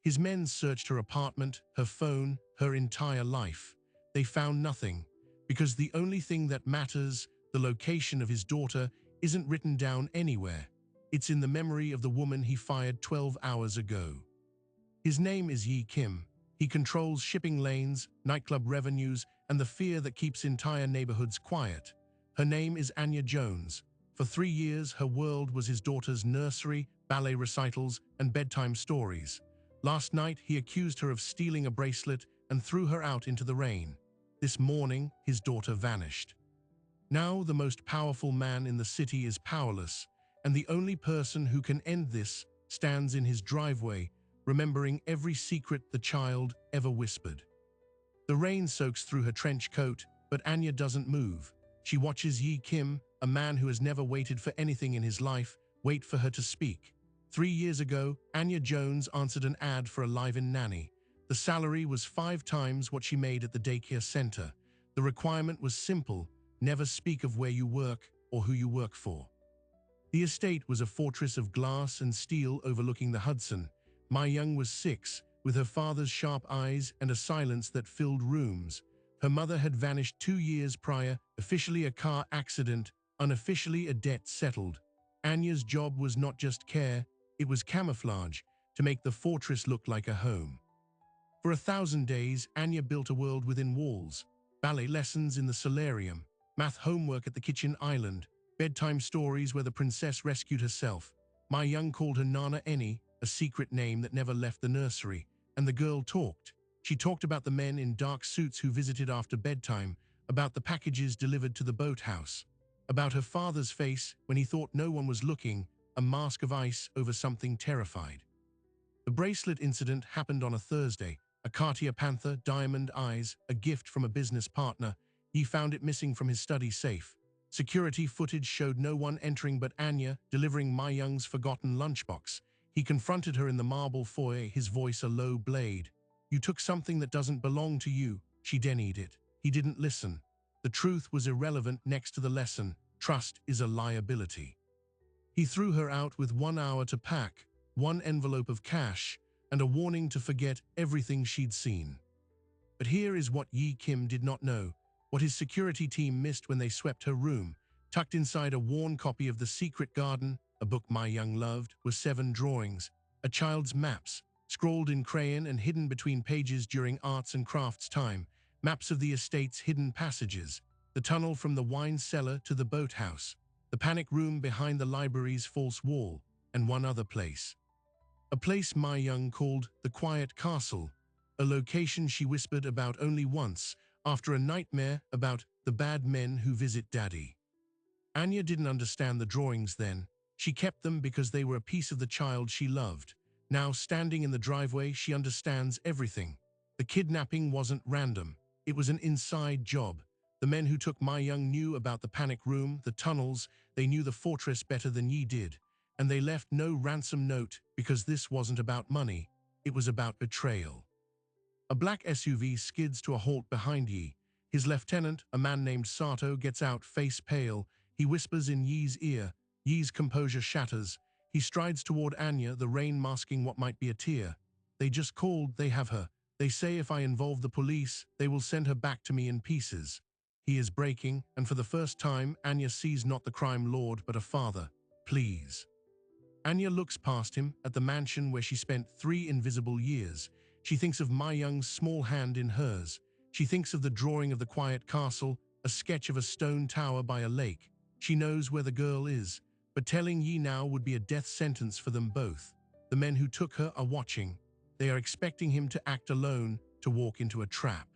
His men searched her apartment, her phone, her entire life. They found nothing, because the only thing that matters, the location of his daughter, isn't written down anywhere. It's in the memory of the woman he fired 12 hours ago. His name is Yi Kim. He controls shipping lanes, nightclub revenues, and the fear that keeps entire neighborhoods quiet. Her name is Anya Jones. For 3 years, her world was his daughter's nursery, ballet recitals, and bedtime stories. Last night, he accused her of stealing a bracelet and threw her out into the rain. This morning, his daughter vanished. Now, the most powerful man in the city is powerless, and the only person who can end this stands in his driveway, remembering every secret the child ever whispered. The rain soaks through her trench coat, but Anya doesn't move. She watches Yi Kim, a man who has never waited for anything in his life, wait for her to speak. 3 years ago, Anya Jones answered an ad for a live-in nanny. The salary was 5 times what she made at the daycare center. The requirement was simple: never speak of where you work or who you work for. The estate was a fortress of glass and steel overlooking the Hudson. My Young was 6, with her father's sharp eyes and a silence that filled rooms. Her mother had vanished 2 years prior, officially a car accident, unofficially a debt settled. Anya's job was not just care, it was camouflage, to make the fortress look like a home. For 1,000 days, Anya built a world within walls: ballet lessons in the solarium, math homework at the kitchen island, bedtime stories where the princess rescued herself. My Young called her Nana Eni, a secret name that never left the nursery, and the girl talked. She talked about the men in dark suits who visited after bedtime, about the packages delivered to the boathouse, about her father's face when he thought no one was looking, a mask of ice over something terrified. The bracelet incident happened on a Thursday. A Cartier Panther, diamond eyes, a gift from a business partner. He found it missing from his study safe. Security footage showed no one entering but Anya, delivering My Young's forgotten lunchbox. He confronted her in the marble foyer, his voice a low blade. "You took something that doesn't belong to you." She denied it. He didn't listen. The truth was irrelevant next to the lesson: trust is a liability. He threw her out with 1 hour to pack, 1 envelope of cash, and a warning to forget everything she'd seen. But here is what Yi Kim did not know, what his security team missed when they swept her room. Tucked inside a worn copy of The Secret Garden, a book My Young loved, were 7 drawings, a child's maps, scrawled in crayon and hidden between pages during arts and crafts time, maps of the estate's hidden passages, the tunnel from the wine cellar to the boathouse, the panic room behind the library's false wall, and one other place. A place My Young called the Quiet Castle, a location she whispered about only once, after a nightmare about the bad men who visit Daddy. Anya didn't understand the drawings then. She kept them because they were a piece of the child she loved. Now, standing in the driveway, she understands everything. The kidnapping wasn't random. It was an inside job. The men who took My Young knew about the panic room, the tunnels. They knew the fortress better than Yi did. And they left no ransom note because this wasn't about money. It was about betrayal. A black SUV skids to a halt behind Yi. His lieutenant, a man named Sato, gets out, face pale. He whispers in Yi's ear. Yi's composure shatters. He strides toward Anya, the rain masking what might be a tear. "They just called, they have her. They say if I involve the police, they will send her back to me in pieces." He is breaking, and for the first time, Anya sees not the crime lord but a father. "Please." Anya looks past him, at the mansion where she spent 3 invisible years. She thinks of My Young's small hand in hers. She thinks of the drawing of the quiet castle, a sketch of a stone tower by a lake. She knows where the girl is, but telling Yi now would be a death sentence for them both. The men who took her are watching. They are expecting him to act alone, to walk into a trap.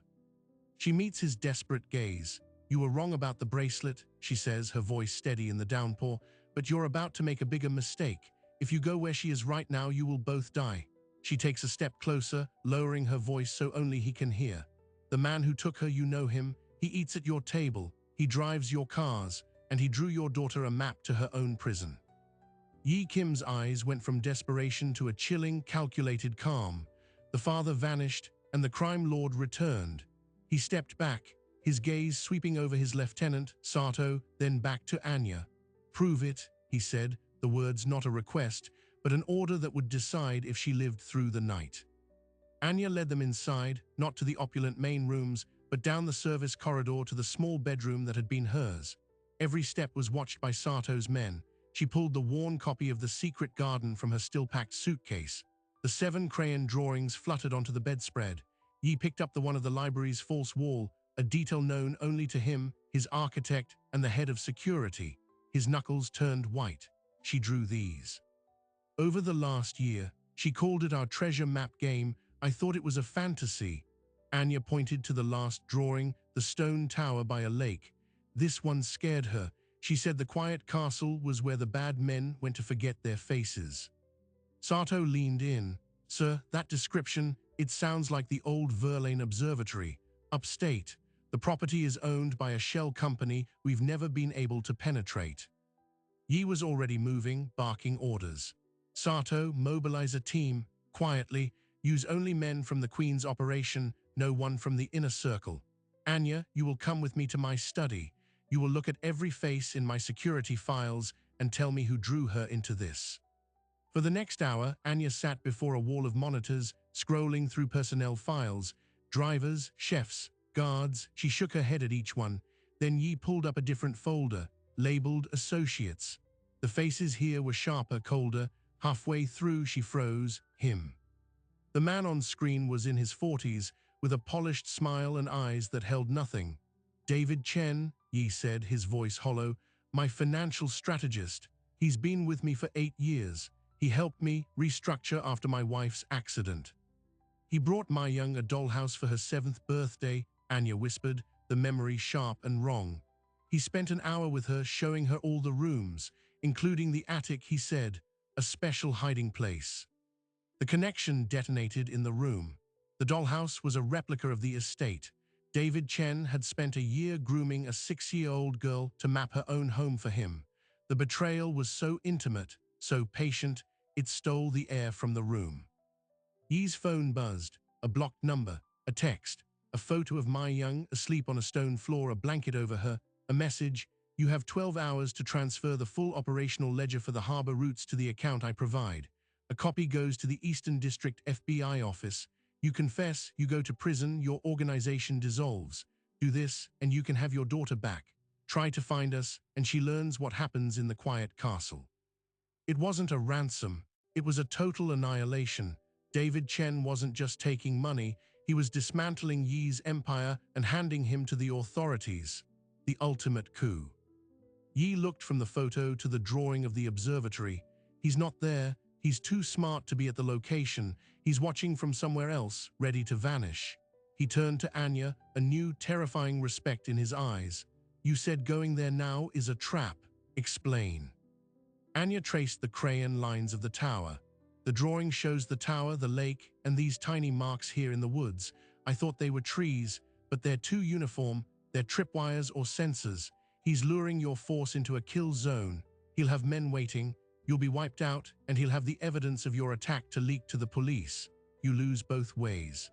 She meets his desperate gaze. "You were wrong about the bracelet," she says, her voice steady in the downpour, "but you're about to make a bigger mistake. If you go where she is right now, you will both die." She takes a step closer, lowering her voice so only he can hear. "The man who took her, you know him. He eats at your table. He drives your cars. And he drew your daughter a map to her own prison." Yi Kim's eyes went from desperation to a chilling, calculated calm. The father vanished, and the crime lord returned. He stepped back, his gaze sweeping over his lieutenant, Sato, then back to Anya. "Prove it," he said, the words not a request, but an order that would decide if she lived through the night. Anya led them inside, not to the opulent main rooms, but down the service corridor to the small bedroom that had been hers. Every step was watched by Sato's men. She pulled the worn copy of The Secret Garden from her still-packed suitcase. The 7 crayon drawings fluttered onto the bedspread. Yi picked up the one of the library's false wall, a detail known only to him, his architect, and the head of security. His knuckles turned white. She drew these. Over the last year, she called it our treasure map game. I thought it was a fantasy. Anya pointed to the last drawing, the stone tower by a lake. This one scared her. She said the quiet castle was where the bad men went to forget their faces. Sato leaned in. Sir, that description, it sounds like the old Verlaine Observatory. Upstate. The property is owned by a shell company we've never been able to penetrate. Yi was already moving, barking orders. Sato, mobilize a team. Quietly. Use only men from the Queen's operation, no one from the inner circle. Anya, you will come with me to my study. You will look at every face in my security files and tell me who drew her into this. For the next hour, Anya sat before a wall of monitors, scrolling through personnel files. Drivers, chefs, guards. She shook her head at each one. Then Yi pulled up a different folder, labeled Associates. The faces here were sharper, colder. Halfway through, she froze. Him. The man on screen was in his 40s, with a polished smile and eyes that held nothing. David Chen, Yi said, his voice hollow, my financial strategist. He's been with me for 8 years. He helped me restructure after my wife's accident. He brought my young a dollhouse for her 7th birthday, Anya whispered, the memory sharp and wrong. He spent an hour with her, showing her all the rooms, including the attic, he said, a special hiding place. The connection detonated in the room. The dollhouse was a replica of the estate. David Chen had spent a year grooming a 6-year-old girl to map her own home for him. The betrayal was so intimate, so patient, it stole the air from the room. Yi's phone buzzed, a blocked number, a text, a photo of Mai Young asleep on a stone floor, a blanket over her, a message, you have 12 hours to transfer the full operational ledger for the harbor routes to the account I provide. A copy goes to the Eastern District FBI office. You confess, you go to prison, your organization dissolves. Do this, and you can have your daughter back. Try to find us, and she learns what happens in the quiet castle. It wasn't a ransom. It was a total annihilation. David Chen wasn't just taking money, he was dismantling Yi's empire and handing him to the authorities. The ultimate coup. Yi looked from the photo to the drawing of the observatory. He's not there. He's too smart to be at the location. He's watching from somewhere else, ready to vanish. He turned to Anya, a new, terrifying respect in his eyes. You said going there now is a trap. Explain. Anya traced the crayon lines of the tower. The drawing shows the tower, the lake, and these tiny marks here in the woods. I thought they were trees, but they're too uniform. They're tripwires or sensors. He's luring your force into a kill zone. He'll have men waiting. You'll be wiped out, and he'll have the evidence of your attack to leak to the police. You lose both ways.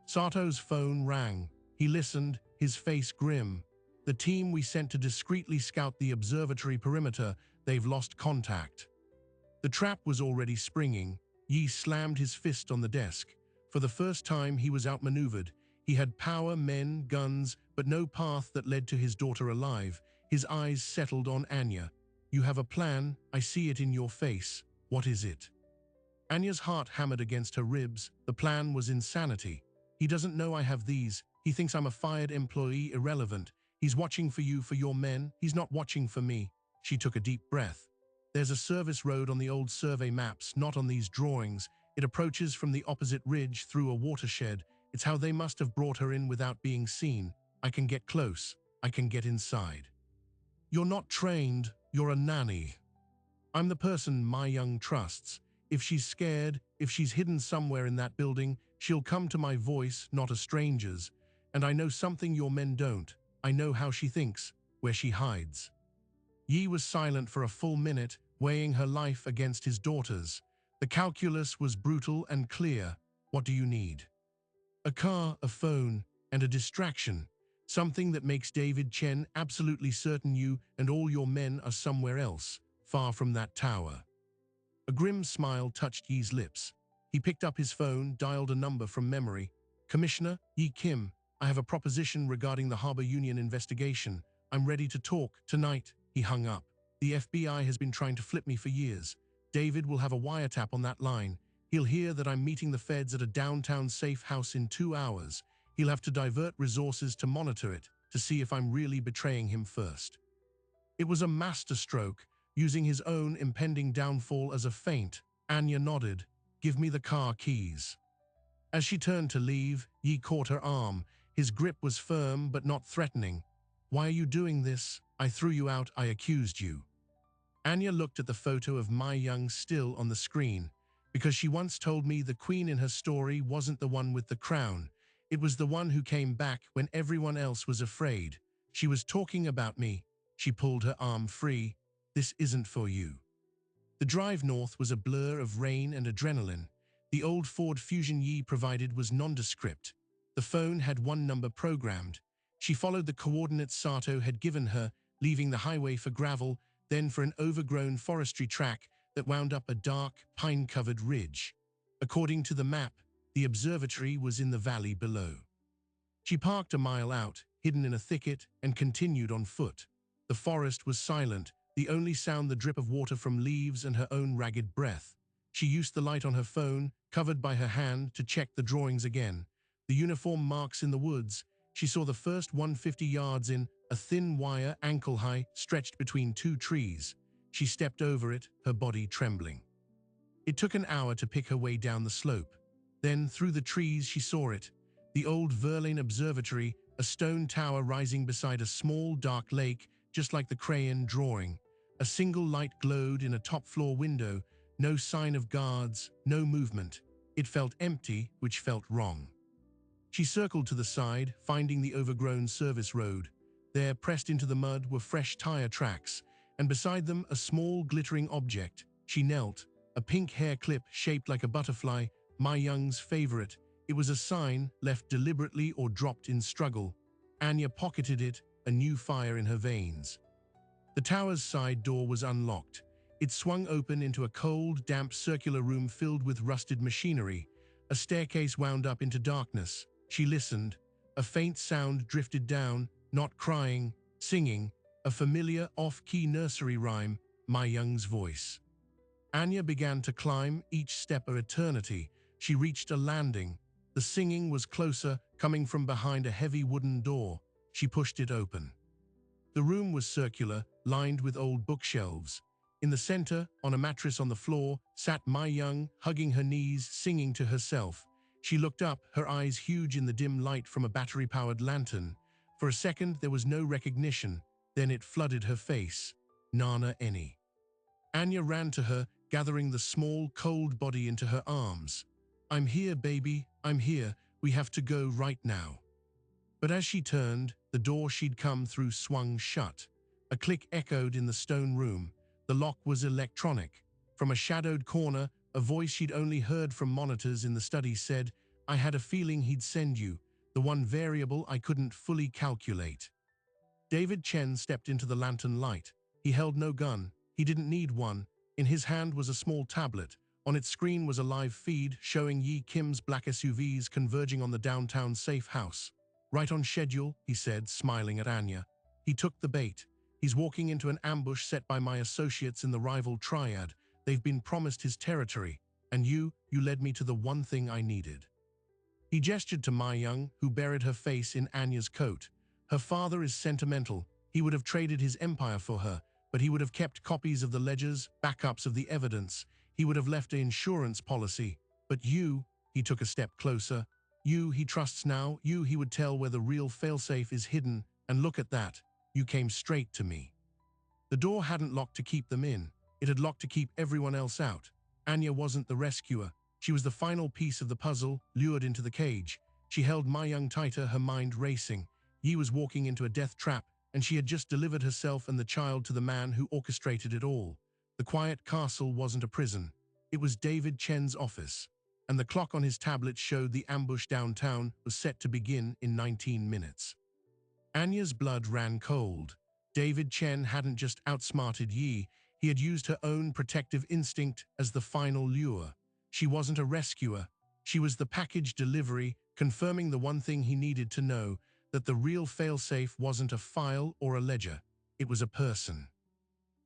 Sato's phone rang. He listened, his face grim. The team we sent to discreetly scout the observatory perimeter, they've lost contact. The trap was already springing. Yi slammed his fist on the desk. For the first time, he was outmaneuvered. He had power, men, guns, but no path that led to his daughter alive. His eyes settled on Anya. You have a plan. I see it in your face. What is it? Anya's heart hammered against her ribs. The plan was insanity. He doesn't know I have these. He thinks I'm a fired employee, irrelevant. He's watching for you, for your men. He's not watching for me. She took a deep breath. There's a service road on the old survey maps, not on these drawings. It approaches from the opposite ridge through a watershed. It's how they must have brought her in without being seen. I can get close. I can get inside. You're not trained. You're a nanny. I'm the person Mai Young trusts. If she's scared, if she's hidden somewhere in that building, she'll come to my voice, not a stranger's. And I know something your men don't. I know how she thinks, where she hides. Yi was silent for a full minute, weighing her life against his daughter's. The calculus was brutal and clear. What do you need? A car, a phone, and a distraction. Something that makes David Chen absolutely certain you and all your men are somewhere else, far from that tower. A grim smile touched Yi's lips. He picked up his phone, dialed a number from memory. "Commissioner Yi Kim, I have a proposition regarding the Harbor Union investigation. I'm ready to talk tonight." He hung up. "The FBI has been trying to flip me for years. David will have a wiretap on that line. He'll hear that I'm meeting the feds at a downtown safe house in 2 hours. He'll have to divert resources to monitor it, to see if I'm really betraying him first." It was a masterstroke, using his own impending downfall as a feint. Anya nodded. "Give me the car keys." As she turned to leave, Yi caught her arm. His grip was firm but not threatening. "Why are you doing this? I threw you out, I accused you." Anya looked at the photo of Mai Young still on the screen. "Because she once told me the queen in her story wasn't the one with the crown. It was the one who came back when everyone else was afraid. She was talking about me." She pulled her arm free. "This isn't for you." The drive north was a blur of rain and adrenaline. The old Ford Fusion Yi provided was nondescript. The phone had one number programmed. She followed the coordinates Sato had given her, leaving the highway for gravel, then for an overgrown forestry track that wound up a dark, pine-covered ridge. According to the map, the observatory was in the valley below. She parked a mile out, hidden in a thicket, and continued on foot. The forest was silent, the only sound the drip of water from leaves and her own ragged breath. She used the light on her phone, covered by her hand, to check the drawings again. The uniform marks in the woods. She saw the first 150 yards in, a thin wire ankle-high stretched between two trees. She stepped over it, her body trembling. It took an hour to pick her way down the slope. Then, through the trees, she saw it. The old Verlaine Observatory, a stone tower rising beside a small, dark lake, just like the crayon drawing. A single light glowed in a top-floor window. No sign of guards, no movement. It felt empty, which felt wrong. She circled to the side, finding the overgrown service road. There, pressed into the mud, were fresh tire tracks, and beside them a small, glittering object. She knelt. A pink hair clip shaped like a butterfly, Mai Young's favorite. It was a sign, left deliberately or dropped in struggle. Anya pocketed it, a new fire in her veins. The tower's side door was unlocked. It swung open into a cold, damp circular room filled with rusted machinery. A staircase wound up into darkness. She listened. A faint sound drifted down, not crying, singing, a familiar off-key nursery rhyme, Mai Young's voice. Anya began to climb, each step an eternity. She reached a landing. The singing was closer, coming from behind a heavy wooden door. She pushed it open. The room was circular, lined with old bookshelves. In the center, on a mattress on the floor, sat Mai Young, hugging her knees, singing to herself. She looked up, her eyes huge in the dim light from a battery-powered lantern. For a second, there was no recognition. Then it flooded her face. Nana Eni. Anya ran to her, gathering the small, cold body into her arms. "I'm here, baby, I'm here. We have to go right now." But as she turned, the door she'd come through swung shut. A click echoed in the stone room. The lock was electronic. From a shadowed corner, a voice she'd only heard from monitors in the study said, "I had a feeling he'd send you, the one variable I couldn't fully calculate." David Chen stepped into the lantern light. He held no gun. He didn't need one. In his hand was a small tablet. On its screen was a live feed showing Yi Kim's black SUVs converging on the downtown safe house. "Right on schedule," he said, smiling at Anya. He took the bait. "He's walking into an ambush set by my associates in the rival triad. They've been promised his territory. And you led me to the one thing I needed." He gestured to Mai Young, who buried her face in Anya's coat. "Her father is sentimental. He would have traded his empire for her, but he would have kept copies of the ledgers, backups of the evidence. He would have left an insurance policy. But you," he took a step closer, "you he trusts now, you he would tell where the real failsafe is hidden, and look at that. You came straight to me." The door hadn't locked to keep them in. It had locked to keep everyone else out. Anya wasn't the rescuer. She was the final piece of the puzzle, lured into the cage. She held Mai Young tighter, her mind racing. Yi was walking into a death trap, and she had just delivered herself and the child to the man who orchestrated it all. The quiet castle wasn't a prison. It was David Chen's office, and the clock on his tablet showed the ambush downtown was set to begin in 19 minutes. Anya's blood ran cold. David Chen hadn't just outsmarted Yi, he had used her own protective instinct as the final lure. She wasn't a rescuer. She was the package delivery, confirming the one thing he needed to know, that the real failsafe wasn't a file or a ledger. It was a person.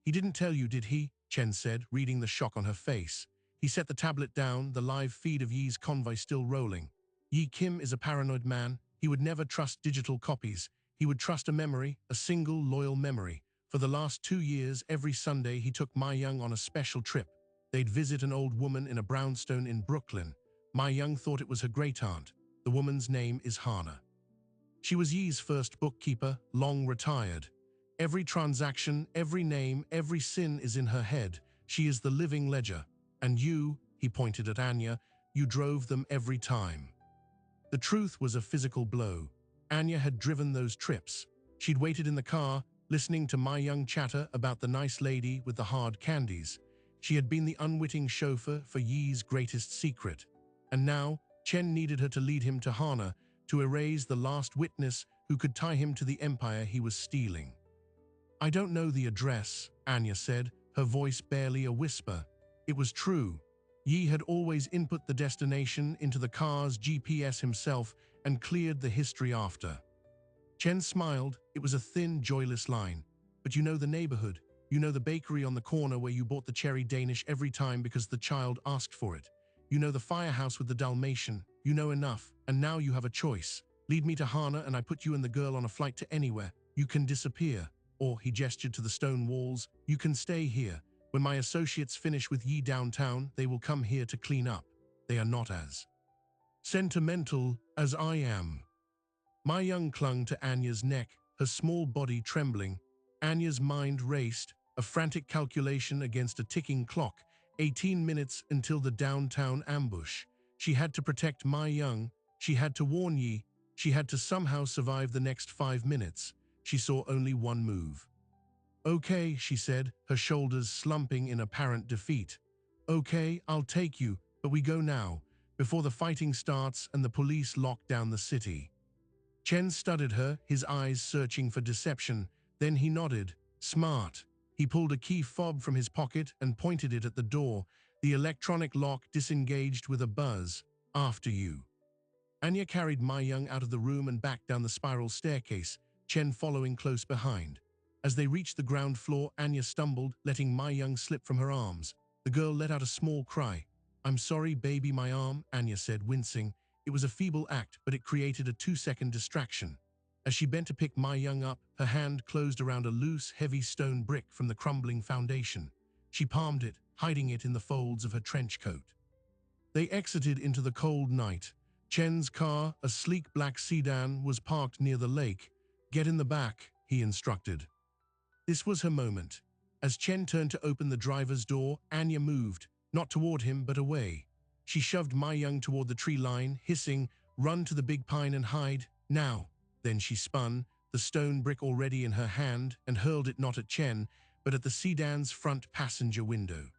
He didn't tell you, did he? Chen said, reading the shock on her face. He set the tablet down, the live feed of Yi's convoy still rolling. Yi Kim is a paranoid man. He would never trust digital copies. He would trust a memory, a single loyal memory. For the last 2 years, every Sunday he took Ma Young on a special trip. They'd visit an old woman in a brownstone in Brooklyn. Ma Young thought it was her great-aunt. The woman's name is Hana. She was Yi's first bookkeeper, long retired. Every transaction, every name, every sin is in her head. She is the living ledger. And you, he pointed at Anya, you drove them every time. The truth was a physical blow. Anya had driven those trips. She'd waited in the car, listening to Ma Young chatter about the nice lady with the hard candies. She had been the unwitting chauffeur for Yi's greatest secret. And now, Chen needed her to lead him to Hana, to erase the last witness who could tie him to the empire he was stealing. I don't know the address, Anya said, her voice barely a whisper. It was true. Yi had always input the destination into the car's GPS himself and cleared the history after. Chen smiled. It was a thin, joyless line. But you know the neighborhood. You know the bakery on the corner where you bought the cherry Danish every time because the child asked for it. You know the firehouse with the Dalmatian. You know enough, and now you have a choice. Lead me to Hana and I put you and the girl on a flight to anywhere. You can disappear. Or, he gestured to the stone walls, you can stay here. When my associates finish with Yi downtown, they will come here to clean up. They are not as sentimental as I am. Ma Young clung to Anya's neck, her small body trembling. Anya's mind raced, a frantic calculation against a ticking clock, 18 minutes until the downtown ambush. She had to protect Ma Young, she had to warn Yi, she had to somehow survive the next 5 minutes. She saw only one move. Okay, she said, her shoulders slumping in apparent defeat. Okay, I'll take you, but we go now, before the fighting starts and the police lock down the city. Chen studied her, his eyes searching for deception. Then he nodded. Smart. He pulled a key fob from his pocket and pointed it at the door. The electronic lock disengaged with a buzz. After you. Anya carried Ma Young out of the room and back down the spiral staircase, Chen following close behind. As they reached the ground floor, Anya stumbled, letting Ma Young slip from her arms. The girl let out a small cry. I'm sorry, baby, my arm, Anya said, wincing. It was a feeble act, but it created a 2-second distraction. As she bent to pick Ma Young up, her hand closed around a loose, heavy stone brick from the crumbling foundation. She palmed it, hiding it in the folds of her trench coat. They exited into the cold night. Chen's car, a sleek black sedan, was parked near the lake. Get in the back, he instructed. This was her moment. As Chen turned to open the driver's door, Anya moved, not toward him but away. She shoved Ma Young toward the tree line, hissing, run to the big pine and hide, now. Then she spun, the stone brick already in her hand, and hurled it not at Chen, but at the sedan's front passenger window.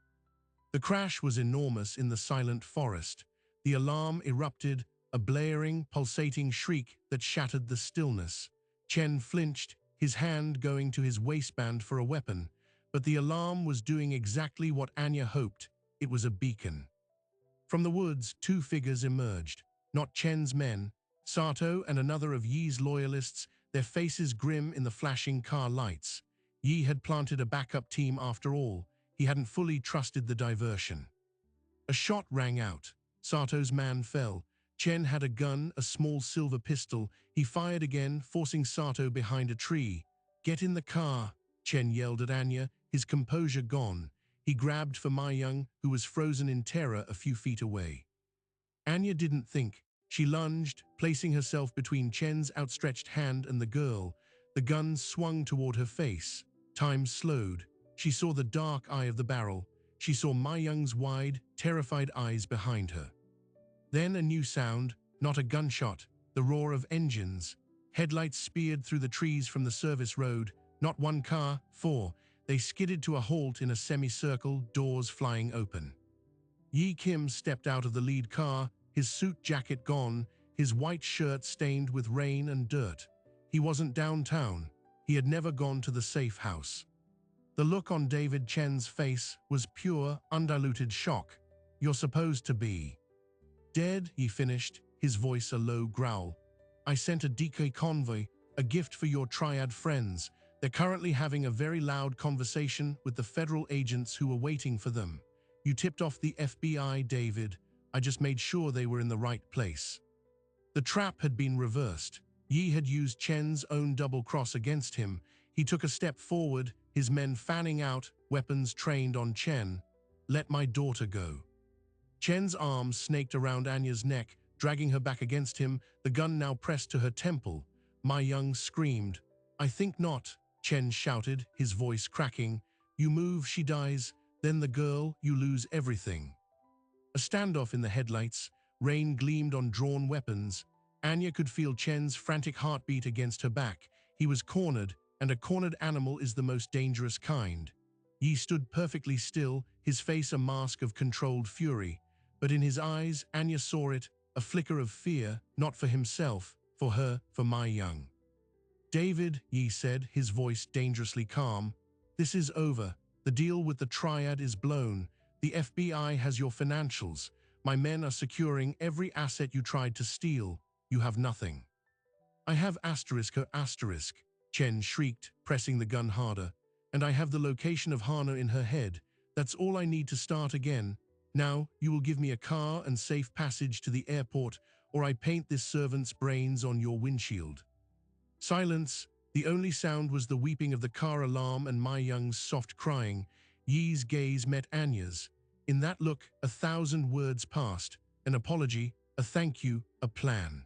The crash was enormous in the silent forest. The alarm erupted, a blaring, pulsating shriek that shattered the stillness. Chen flinched, his hand going to his waistband for a weapon, but the alarm was doing exactly what Anya hoped. It was a beacon. From the woods, 2 figures emerged, not Chen's men, Sato and another of Yi's loyalists, their faces grim in the flashing car lights. Yi had planted a backup team after all. He hadn't fully trusted the diversion. A shot rang out. Sato's man fell. Chen had a gun, a small silver pistol. He fired again, forcing Sato behind a tree. Get in the car, Chen yelled at Anya, his composure gone. He grabbed for Ma Young, who was frozen in terror a few feet away. Anya didn't think. She lunged, placing herself between Chen's outstretched hand and the girl. The gun swung toward her face. Time slowed. She saw the dark eye of the barrel. She saw Ma Young's wide, terrified eyes behind her. Then a new sound, not a gunshot, the roar of engines. Headlights speared through the trees from the service road. Not 1 car, 4. They skidded to a halt in a semicircle, doors flying open. Yi Kim stepped out of the lead car, his suit jacket gone, his white shirt stained with rain and dirt. He wasn't downtown. He had never gone to the safe house. The look on David Chen's face was pure, undiluted shock. You're supposed to be dead, he finished, his voice a low growl. I sent a decoy convoy, a gift for your triad friends. They're currently having a very loud conversation with the federal agents who were waiting for them. You tipped off the FBI, David. I just made sure they were in the right place. The trap had been reversed. Yi had used Chen's own double cross against him. He took a step forward, his men fanning out, weapons trained on Chen. Let my daughter go. Chen's arms snaked around Anya's neck, dragging her back against him, the gun now pressed to her temple. Ma Young screamed. I think not, Chen shouted, his voice cracking. You move, she dies. Then the girl, you lose everything. A standoff in the headlights. Rain gleamed on drawn weapons. Anya could feel Chen's frantic heartbeat against her back. He was cornered, and a cornered animal is the most dangerous kind. Yi stood perfectly still, his face a mask of controlled fury. But in his eyes, Anya saw it, a flicker of fear, not for himself, for her, for Ma Young. David, Yi said, his voice dangerously calm. This is over. The deal with the triad is blown. The FBI has your financials. My men are securing every asset you tried to steal. You have nothing. I have her asterisk, Chen shrieked, pressing the gun harder. And I have the location of Hana in her head. That's all I need to start again. Now, you will give me a car and safe passage to the airport, or I paint this servant's brains on your windshield. Silence. The only sound was the weeping of the car alarm and Ma Young's soft crying. Yi's gaze met Anya's. In that look, 1,000 words passed. An apology, a thank you, a plan.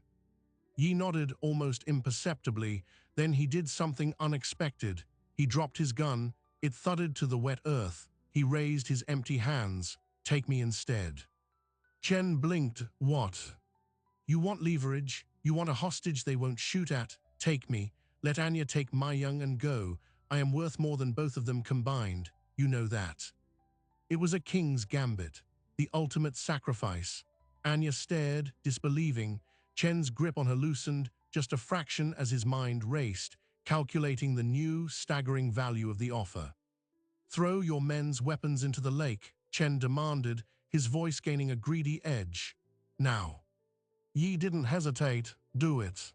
Yi nodded almost imperceptibly, then he did something unexpected. He dropped his gun, it thudded to the wet earth. He raised his empty hands. Take me instead. Chen blinked. What? You want leverage? You want a hostage they won't shoot at? Take me. Let Anya take Ma Young and go. I am worth more than both of them combined. You know that. It was a king's gambit, the ultimate sacrifice. Anya stared, disbelieving. Chen's grip on her loosened, just a fraction as his mind raced, calculating the new, staggering value of the offer. Throw your men's weapons into the lake, Chen demanded, his voice gaining a greedy edge. Now. Yi didn't hesitate. Do it.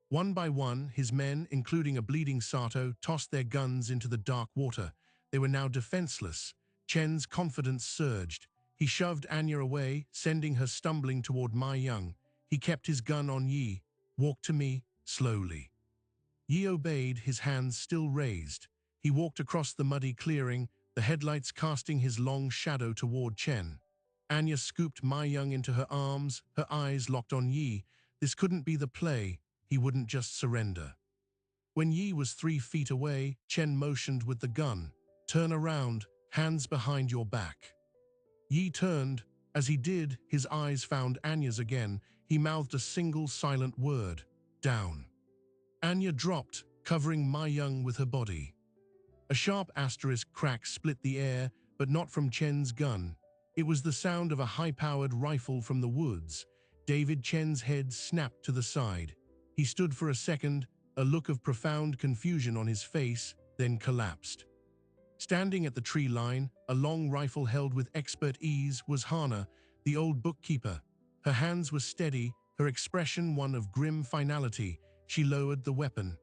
One by one, his men, including a bleeding Sato, tossed their guns into the dark water. They were now defenseless. Chen's confidence surged. He shoved Anya away, sending her stumbling toward Ma Young. He kept his gun on Yi. Walk to me, slowly. Yi obeyed, his hands still raised. He walked across the muddy clearing, the headlights casting his long shadow toward Chen. Anya scooped Ma Young into her arms, her eyes locked on Yi. This couldn't be the play. He wouldn't just surrender. When Yi was 3 feet away, Chen motioned with the gun. Turn around, hands behind your back. Yi turned. As he did, his eyes found Anya's again. He mouthed a single silent word. Down. Anya dropped, covering Ma Young with her body. A sharp asterisk crack split the air, but not from Chen's gun. It was the sound of a high-powered rifle from the woods. David Chen's head snapped to the side. He stood for a second, a look of profound confusion on his face, then collapsed. Standing at the tree line, a long rifle held with expert ease, was Hana, the old bookkeeper. Her hands were steady, her expression one of grim finality. She lowered the weapon.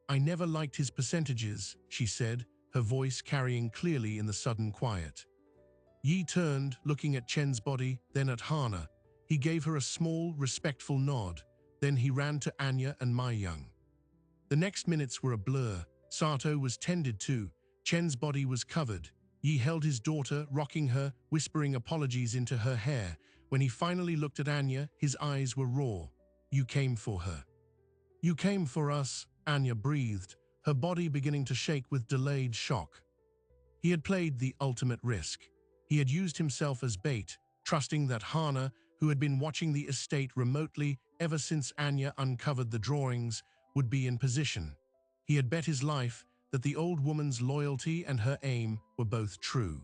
I never liked his percentages, she said, her voice carrying clearly in the sudden quiet. Yi turned, looking at Chen's body, then at Hana. He gave her a small, respectful nod. Then he ran to Anya and Ma Young. The next minutes were a blur. Sato was tended to. Chen's body was covered. Yi held his daughter, rocking her, whispering apologies into her hair. When he finally looked at Anya, his eyes were raw. You came for her. You came for us, Anya breathed, her body beginning to shake with delayed shock. He had played the ultimate risk. He had used himself as bait, trusting that Hana, who had been watching the estate remotely ever since Anya uncovered the drawings, would be in position. He had bet his life that the old woman's loyalty and her aim were both true.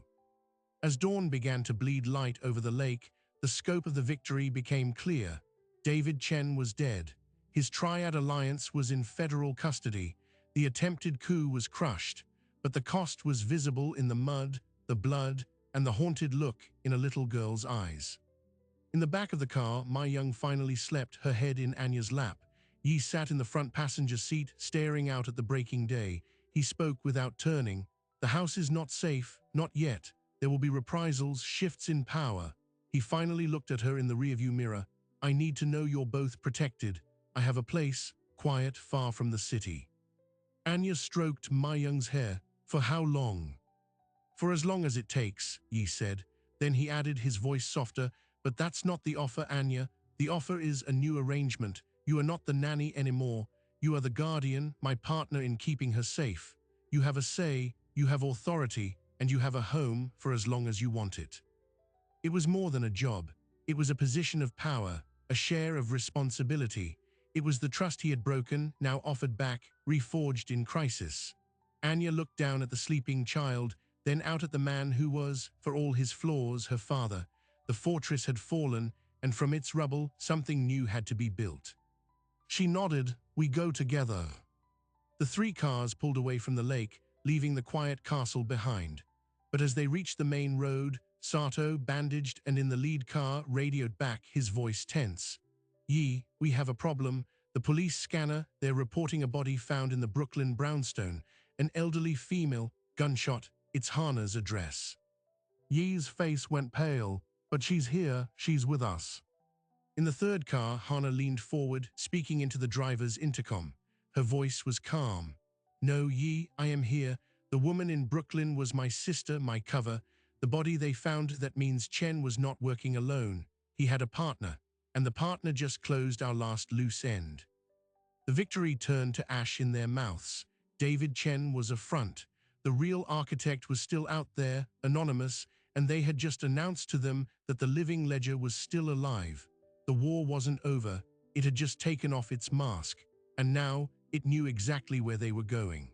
As dawn began to bleed light over the lake, the scope of the victory became clear. David Chen was dead. His triad alliance was in federal custody. The attempted coup was crushed, but the cost was visible in the mud, the blood, and the haunted look in a little girl's eyes. In the back of the car, my young finally slept, her head in Anya's lap. Yi sat in the front passenger seat, staring out at the breaking day. He spoke without turning. The house is not safe, not yet. There will be reprisals, shifts in power. He finally looked at her in the rearview mirror. I need to know you're both protected. I have a place, quiet, far from the city. Anya stroked Ma Young's hair. For how long? For as long as it takes, Yi said. Then he added, his voice softer, but that's not the offer, Anya. The offer is a new arrangement. You are not the nanny anymore. You are the guardian, my partner in keeping her safe. You have a say, you have authority, and you have a home for as long as you want it. It was more than a job. It was a position of power, a share of responsibility. It was the trust he had broken, now offered back, reforged in crisis. Anya looked down at the sleeping child, then out at the man who was, for all his flaws, her father. The fortress had fallen, and from its rubble, something new had to be built. She nodded. We go together. The three cars pulled away from the lake, leaving the quiet castle behind. But as they reached the main road, Sato, bandaged and in the lead car, radioed back, his voice tense. Yi, we have a problem. The police scanner, they're reporting a body found in the Brooklyn brownstone. An elderly female, gunshot. It's Hana's address. Yi's face went pale. But she's here, she's with us. In the third car, Hana leaned forward, speaking into the driver's intercom. Her voice was calm. No, Yi, I am here. The woman in Brooklyn was my sister, my cover. The body they found, that means Chen was not working alone. He had a partner, and the partner just closed our last loose end. The victory turned to ash in their mouths. David Chen was a front. The real architect was still out there, anonymous, and they had just announced to them that the living ledger was still alive. The war wasn't over, it had just taken off its mask, and now it knew exactly where they were going.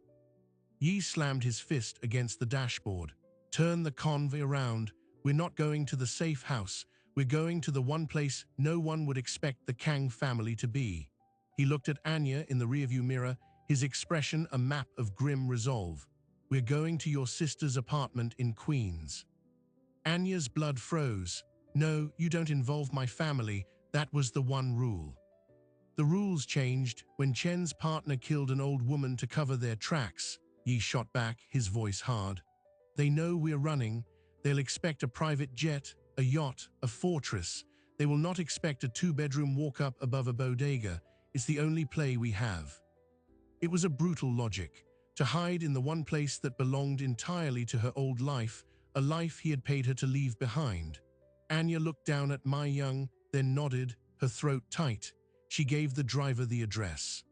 Yi slammed his fist against the dashboard. Turn the convoy around. We're not going to the safe house. We're going to the one place no one would expect the Kang family to be. He looked at Anya in the rearview mirror, his expression a map of grim resolve. We're going to your sister's apartment in Queens. Anya's blood froze. No, you don't involve my family. That was the one rule. The rules changed when Chen's partner killed an old woman to cover their tracks. Yi shot back, his voice hard. They know we're running. They'll expect a private jet, a yacht, a fortress. They will not expect a two-bedroom walk-up above a bodega. It's the only play we have. It was a brutal logic. To hide in the one place that belonged entirely to her old life, a life he had paid her to leave behind. Anya looked down at Ma Young, then nodded, her throat tight. She gave the driver the address.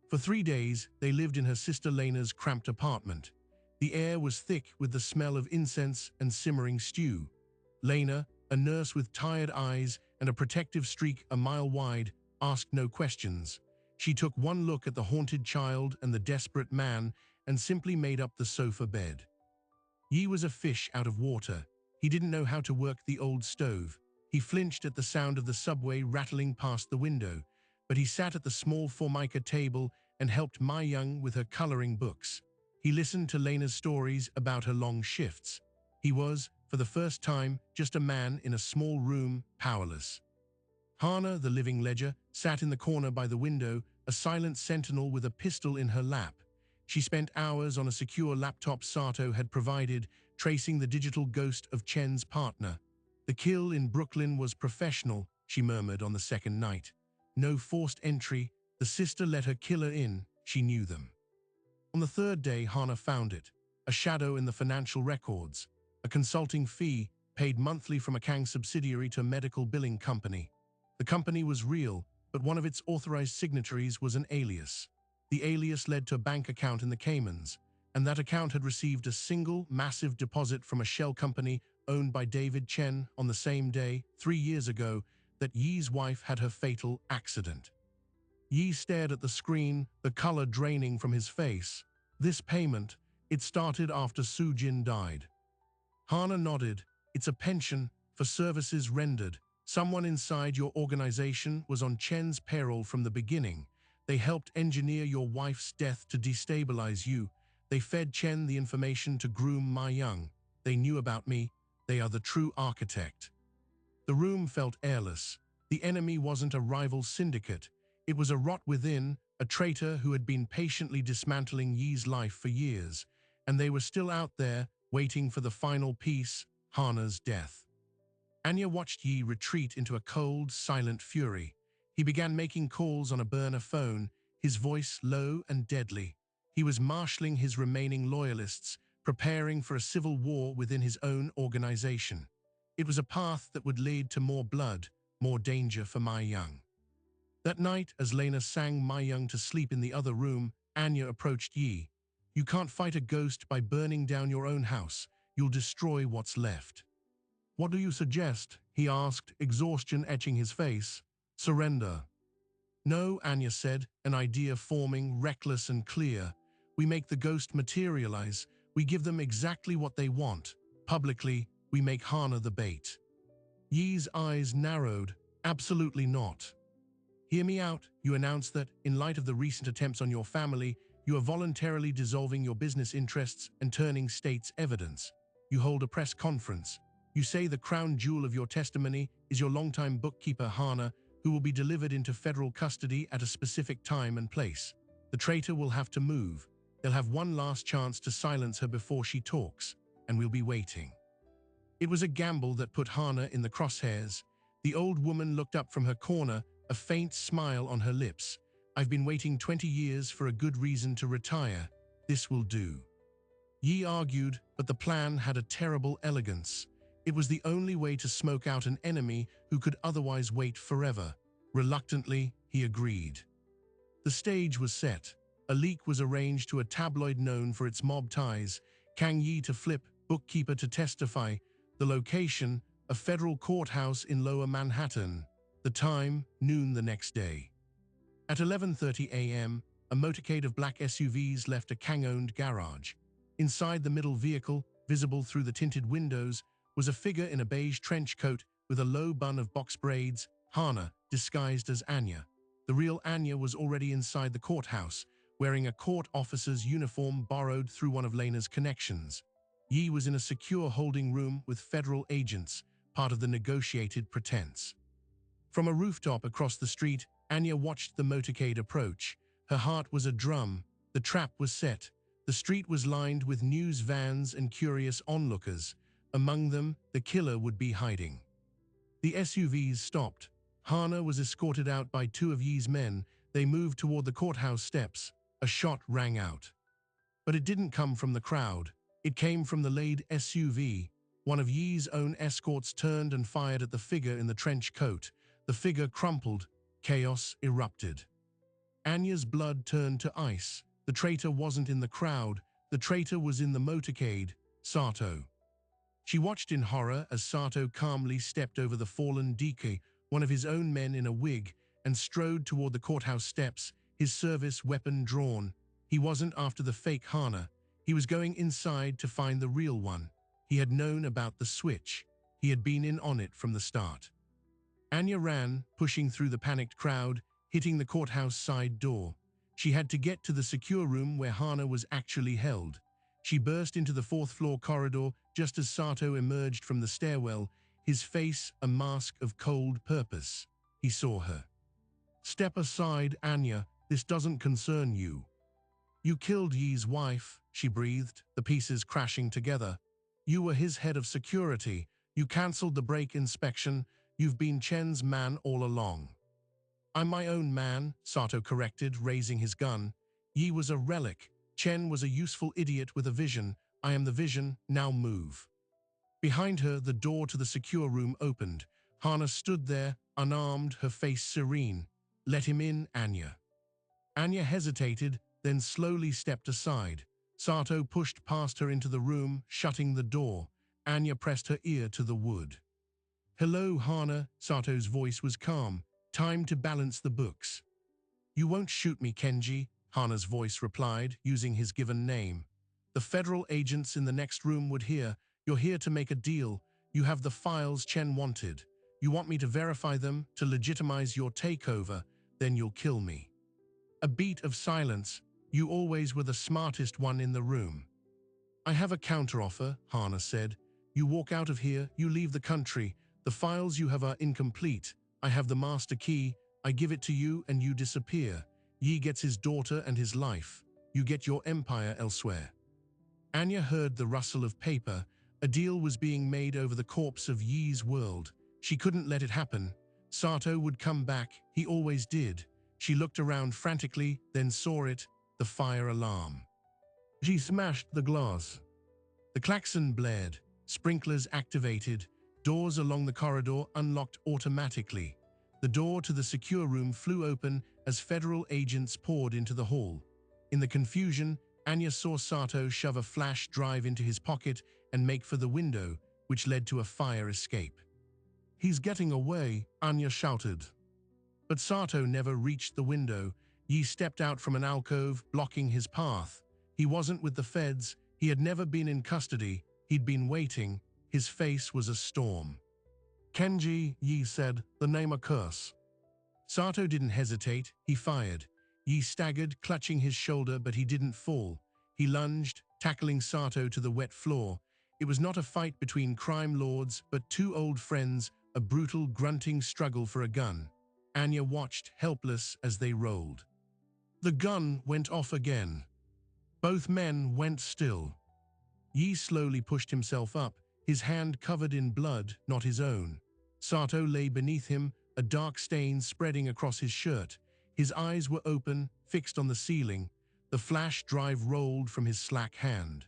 For 3 days, they lived in her sister Lena's cramped apartment. The air was thick with the smell of incense and simmering stew. Lena, a nurse with tired eyes and a protective streak a mile wide, asked no questions. She took one look at the haunted child and the desperate man and simply made up the sofa bed. Yi was a fish out of water. He didn't know how to work the old stove. He flinched at the sound of the subway rattling past the window, but he sat at the small formica table and helped Ma Young with her coloring books. He listened to Lena's stories about her long shifts. He was, for the first time, just a man in a small room, powerless. Hana, the living ledger, sat in the corner by the window, a silent sentinel with a pistol in her lap. She spent hours on a secure laptop Sato had provided, tracing the digital ghost of Chen's partner. The kill in Brooklyn was professional, she murmured on the second night. No forced entry, the sister let her killer in, she knew them. On the third day, Hana found it, a shadow in the financial records, a consulting fee paid monthly from a Kang subsidiary to a medical billing company. The company was real, but one of its authorized signatories was an alias. The alias led to a bank account in the Caymans, and that account had received a single, massive deposit from a shell company owned by David Chen on the same day, 3 years ago, that Yi's wife had her fatal accident. Yi stared at the screen, the color draining from his face. This payment, it started after Su Jin died. Hana nodded. It's a pension for services rendered. Someone inside your organization was on Chen's payroll from the beginning. They helped engineer your wife's death to destabilize you. They fed Chen the information to groom Ma Young. They knew about me. They are the true architect. The room felt airless. The enemy wasn't a rival syndicate. It was a rot within, a traitor who had been patiently dismantling Yi's life for years, and they were still out there, waiting for the final piece, Hana's death. Anya watched Yi retreat into a cold, silent fury. He began making calls on a burner phone, his voice low and deadly. He was marshalling his remaining loyalists, preparing for a civil war within his own organization. It was a path that would lead to more blood, more danger for Mai Young. That night, as Lena sang Mai Young to sleep in the other room, Anya approached Yi. "You can't fight a ghost by burning down your own house. You'll destroy what's left." "What do you suggest?" he asked, exhaustion etching his face. "Surrender." "No," Anya said, an idea forming, reckless and clear. "We make the ghost materialize. We give them exactly what they want. Publicly, we make Hana the bait." Yi's eyes narrowed. "Absolutely not." "Hear me out. You announce that, in light of the recent attempts on your family, you are voluntarily dissolving your business interests and turning state's evidence. You hold a press conference. You say the crown jewel of your testimony is your longtime bookkeeper Hana, who will be delivered into federal custody at a specific time and place. The traitor will have to move. They'll have one last chance to silence her before she talks, and we'll be waiting." It was a gamble that put Hana in the crosshairs. The old woman looked up from her corner, a faint smile on her lips. "I've been waiting 20 years for a good reason to retire. This will do." Yi argued, but the plan had a terrible elegance. It was the only way to smoke out an enemy who could otherwise wait forever. Reluctantly, he agreed. The stage was set. A leak was arranged to a tabloid known for its mob ties. Kang Yi to flip, bookkeeper to testify. The location, a federal courthouse in Lower Manhattan. The time, noon the next day. At 11:30 a.m., a motorcade of black SUVs left a Kang-owned garage. Inside the middle vehicle, visible through the tinted windows, was a figure in a beige trench coat with a low bun of box braids, Hana, disguised as Anya. The real Anya was already inside the courthouse, wearing a court officer's uniform borrowed through one of Lena's connections. Yi was in a secure holding room with federal agents, part of the negotiated pretense. From a rooftop across the street, Anya watched the motorcade approach. Her heart was a drum. The trap was set. The street was lined with news vans and curious onlookers. Among them, the killer would be hiding. The SUVs stopped. Hana was escorted out by two of Yi's men. They moved toward the courthouse steps. A shot rang out. But it didn't come from the crowd. It came from the laid SUV. One of Yi's own escorts turned and fired at the figure in the trench coat. The figure crumpled. Chaos erupted. Anya's blood turned to ice. The traitor wasn't in the crowd. The traitor was in the motorcade, Sato. She watched in horror as Sato calmly stepped over the fallen Dike, one of his own men in a wig, and strode toward the courthouse steps, his service weapon drawn. He wasn't after the fake Hana. He was going inside to find the real one. He had known about the switch. He had been in on it from the start. Anya ran, pushing through the panicked crowd, hitting the courthouse side door. She had to get to the secure room where Hana was actually held. She burst into the fourth-floor corridor just as Sato emerged from the stairwell, his face a mask of cold purpose. He saw her. "Step aside, Anya. This doesn't concern you." "You killed Yi's wife," she breathed, the pieces crashing together. "You were his head of security. You cancelled the brake inspection. You've been Chen's man all along." "I'm my own man," Sato corrected, raising his gun. "Yi was a relic. Chen was a useful idiot with a vision. I am the vision, now move." Behind her, the door to the secure room opened. Hana stood there, unarmed, her face serene. "Let him in, Anya." Anya hesitated, then slowly stepped aside. Sato pushed past her into the room, shutting the door. Anya pressed her ear to the wood. "Hello, Hana," Sato's voice was calm. "Time to balance the books." "You won't shoot me, Kenji," Hana's voice replied, using his given name. "The federal agents in the next room would hear. You're here to make a deal. You have the files Chen wanted. You want me to verify them, to legitimize your takeover, then you'll kill me." A beat of silence. "You always were the smartest one in the room." "I have a counteroffer," Hana said. You walk out of here, you leave the country. The files you have are incomplete. I have the master key. I give it to you and you disappear. Yi gets his daughter and his life. You get your empire elsewhere. Anya heard the rustle of paper. A deal was being made over the corpse of Yi's world. She couldn't let it happen. Sato would come back. He always did. She looked around frantically, then saw it, the fire alarm. She smashed the glass. The klaxon blared. Sprinklers activated. Doors along the corridor unlocked automatically. The door to the secure room flew open as federal agents poured into the hall. In the confusion, Anya saw Sato shove a flash drive into his pocket and make for the window, which led to a fire escape. "He's getting away," Anya shouted. But Sato never reached the window. Yi stepped out from an alcove, blocking his path. He wasn't with the feds. He had never been in custody. He'd been waiting. His face was a storm. "Kenji," Yi said, "the name a curse." Sato didn't hesitate. He fired. Yi staggered, clutching his shoulder, but he didn't fall. He lunged, tackling Sato to the wet floor. It was not a fight between crime lords, but two old friends, a brutal, grunting struggle for a gun. Anya watched, helpless, as they rolled. The gun went off again. Both men went still. Yi slowly pushed himself up, his hand covered in blood, not his own. Sato lay beneath him, a dark stain spreading across his shirt. His eyes were open, fixed on the ceiling. The flash drive rolled from his slack hand.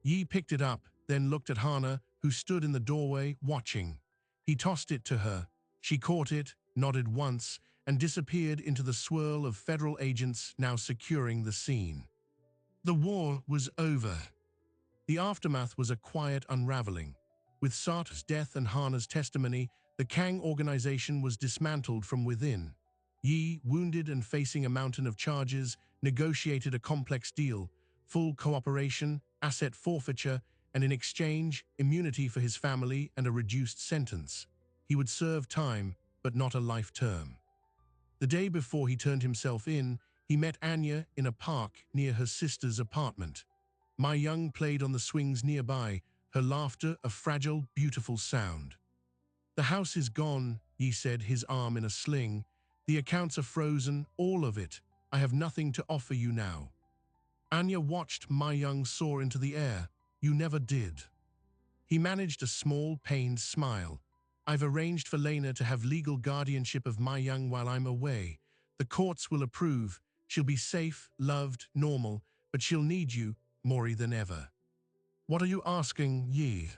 Yi picked it up, then looked at Hana, who stood in the doorway, watching. He tossed it to her. She caught it, nodded once, and disappeared into the swirl of federal agents now securing the scene. The war was over. The aftermath was a quiet unraveling. With Sato's death and Hana's testimony, the Kang organization was dismantled from within. Yi, wounded and facing a mountain of charges, negotiated a complex deal: full cooperation, asset forfeiture, and in exchange, immunity for his family and a reduced sentence. He would serve time, but not a life term. The day before he turned himself in, he met Anya in a park near her sister's apartment. My Young played on the swings nearby, her laughter a fragile, beautiful sound. "The house is gone," Yi said, his arm in a sling. "The accounts are frozen, all of it. I have nothing to offer you now." Anya watched My Young soar into the air. "You never did." He managed a small, pained smile. "I've arranged for Lena to have legal guardianship of My Young while I'm away. The courts will approve. She'll be safe, loved, normal, but she'll need you more than ever." "What are you asking, Yi?"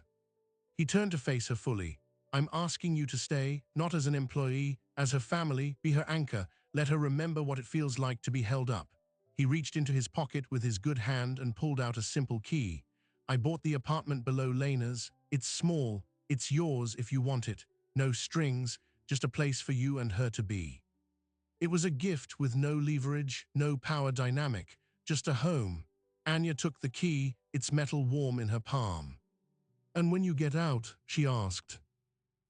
He turned to face her fully. "I'm asking you to stay, not as an employee, as her family, be her anchor. Let her remember what it feels like to be held up." He reached into his pocket with his good hand and pulled out a simple key. "I bought the apartment below Lena's. It's small. It's yours if you want it. No strings, just a place for you and her to be." It was a gift with no leverage, no power dynamic, just a home. Anya took the key, its metal warm in her palm. "And when you get out?" she asked.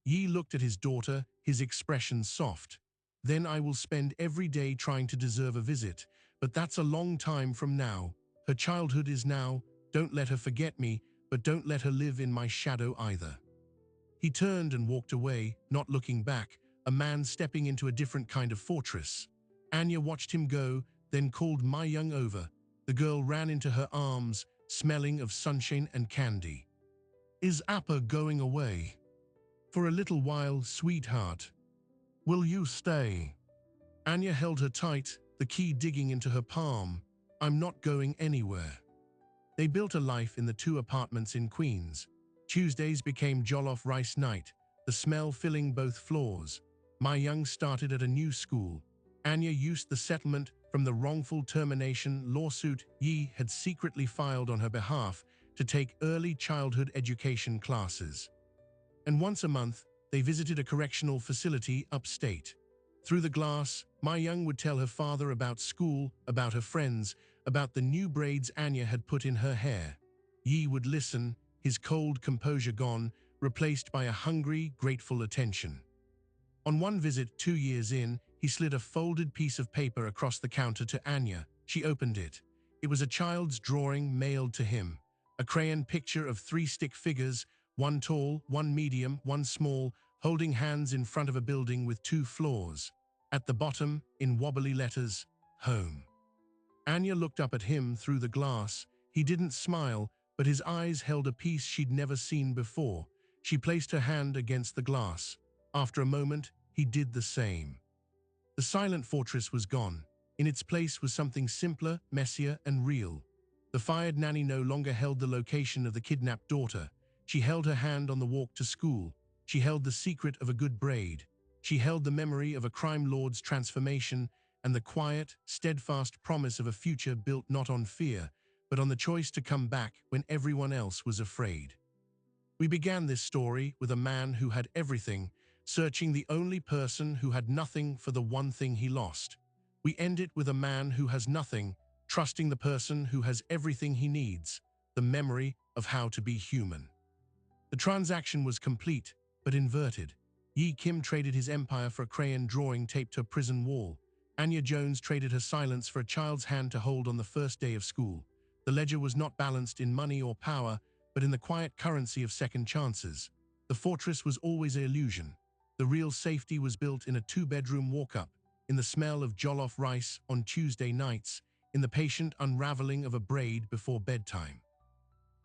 Yi looked at his daughter, his expression soft. "Then I will spend every day trying to deserve a visit, but that's a long time from now. Her childhood is now. Don't let her forget me, but don't let her live in my shadow either." He turned and walked away, not looking back, a man stepping into a different kind of fortress. Anya watched him go, then called My Young over. The girl ran into her arms, smelling of sunshine and candy. "Is Appa going away?" "For a little while, sweetheart." "Will you stay?" Anya held her tight, the key digging into her palm. "I'm not going anywhere." They built a life in the two apartments in Queens. Tuesdays became jollof rice night, the smell filling both floors. My Young started at a new school. Anya used the settlement from the wrongful termination lawsuit Yi had secretly filed on her behalf to take early childhood education classes. And once a month, they visited a correctional facility upstate. Through the glass, My Young would tell her father about school, about her friends, about the new braids Anya had put in her hair. Yi would listen, his cold composure gone, replaced by a hungry, grateful attention. On one visit 2 years in, he slid a folded piece of paper across the counter to Anya. She opened it. It was a child's drawing mailed to him. A crayon picture of 3 stick figures, one tall, one medium, one small, holding hands in front of a building with 2 floors. At the bottom, in wobbly letters, home. Anya looked up at him through the glass. He didn't smile, but his eyes held a peace she'd never seen before. She placed her hand against the glass. After a moment, he did the same. The silent fortress was gone. In its place was something simpler, messier, and real. The fired nanny no longer held the location of the kidnapped daughter. She held her hand on the walk to school. She held the secret of a good braid. She held the memory of a crime lord's transformation and the quiet, steadfast promise of a future built not on fear, but on the choice to come back when everyone else was afraid. We began this story with a man who had everything, searching the only person who had nothing for the one thing he lost. We end it with a man who has nothing, trusting the person who has everything he needs, the memory of how to be human. The transaction was complete, but inverted. Yi Kim traded his empire for a crayon drawing taped to a prison wall. Anya Jones traded her silence for a child's hand to hold on the first day of school. The ledger was not balanced in money or power, but in the quiet currency of second chances. The fortress was always an illusion. The real safety was built in a 2-bedroom walk-up, in the smell of jollof rice on Tuesday nights, in the patient unraveling of a braid before bedtime.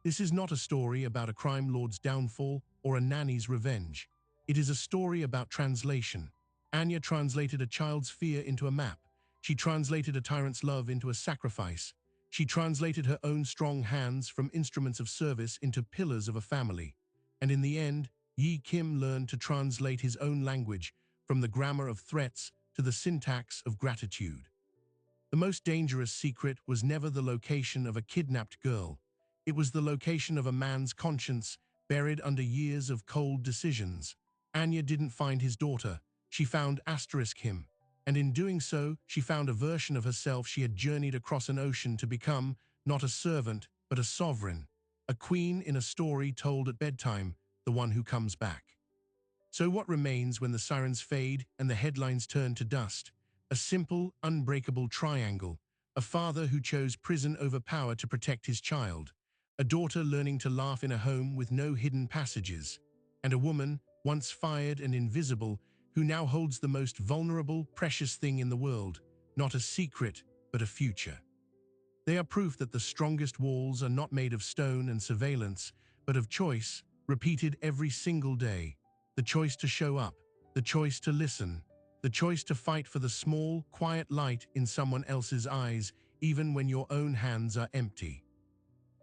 This is not a story about a crime lord's downfall or a nanny's revenge. It is a story about translation. Anya translated a child's fear into a map. She translated a tyrant's love into a sacrifice. She translated her own strong hands from instruments of service into pillars of a family. And in the end, Yi Kim learned to translate his own language, from the grammar of threats to the syntax of gratitude. The most dangerous secret was never the location of a kidnapped girl. It was the location of a man's conscience, buried under years of cold decisions. Anya didn't find his daughter. She found him. And in doing so, she found a version of herself she had journeyed across an ocean to become, not a servant, but a sovereign. A queen in a story told at bedtime, the one who comes back. So what remains when the sirens fade and the headlines turn to dust? A simple, unbreakable triangle. A father who chose prison over power to protect his child. A daughter learning to laugh in a home with no hidden passages. And a woman, once fired and invisible, who now holds the most vulnerable, precious thing in the world, not a secret, but a future. They are proof that the strongest walls are not made of stone and surveillance, but of choice, repeated every single day. The choice to show up, the choice to listen, the choice to fight for the small, quiet light in someone else's eyes, even when your own hands are empty.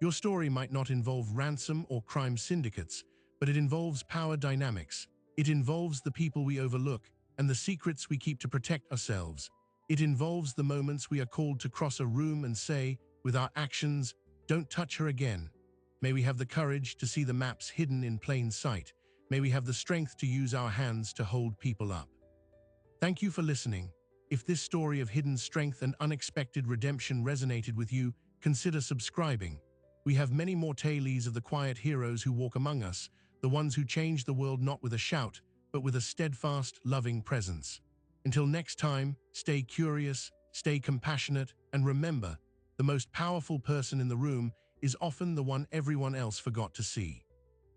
Your story might not involve ransom or crime syndicates, but it involves power dynamics. It involves the people we overlook and the secrets we keep to protect ourselves. It involves the moments we are called to cross a room and say, with our actions, "Don't touch her again." May we have the courage to see the maps hidden in plain sight. May we have the strength to use our hands to hold people up. Thank you for listening. If this story of hidden strength and unexpected redemption resonated with you, consider subscribing. We have many more tales of the quiet heroes who walk among us, the ones who change the world not with a shout, but with a steadfast, loving presence. Until next time, stay curious, stay compassionate, and remember, the most powerful person in the room is often the one everyone else forgot to see.